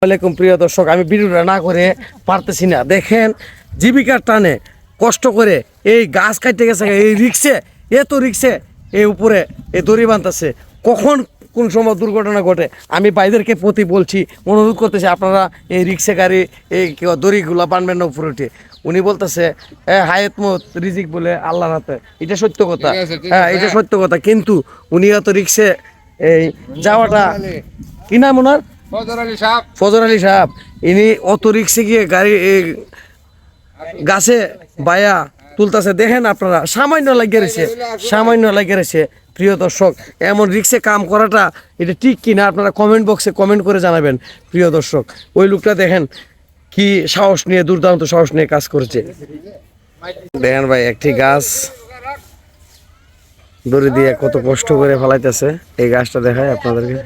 আসসালামাইকুম প্রিয় দর্শক, আমি ভিডিওটা না করে পারতেছি না। দেখেন জীবিকার টানে কষ্ট করে এই গাছ কাটতে গেছে, এই রিক্সে এত রিক্সে এই উপরে এই দড়ি বাঁধতেছে। কখন কোন সময় দুর্ঘটনা ঘটে আমি ভাইদেরকে প্রতি বলছি, অনুরোধ করতেছি আপনারা এই রিক্সে গাড়ি এই দড়িগুলো বানবেন না উপরে উঠে। উনি বলতেছে হায়াত মত রিজিক বলে আল্লাহর হাতে, এটা সত্য কথা। হ্যাঁ, এটা সত্য কথা, কিন্তু উনি এত রিক্সে এই যাওয়াটা কি নাম ওনার, ফজর আলী সাহেব, ইনি অত রিক্সে গিয়ে গাড়ি গাছে বায়া তুলতেছে। দেখেন আপনারা, সামান্য লাগিয়ে রয়েছে। প্রিয় দর্শক, এমন রিক্সে কাম করাটা এটা ঠিক কিনা আপনারা কমেন্ট বক্সে কমেন্ট করে জানাবেন। প্রিয় দর্শক, ওই লোকটা দেখেন কি সাহস নিয়ে, দুর্দান্ত সাহস নিয়ে কাজ করেছে। দেখেন ভাই, একটি গাছ দড়ি দিয়ে কত কষ্ট করে ফেলাইতেছে। এই গাছটা দেখায় আপনাদেরকে।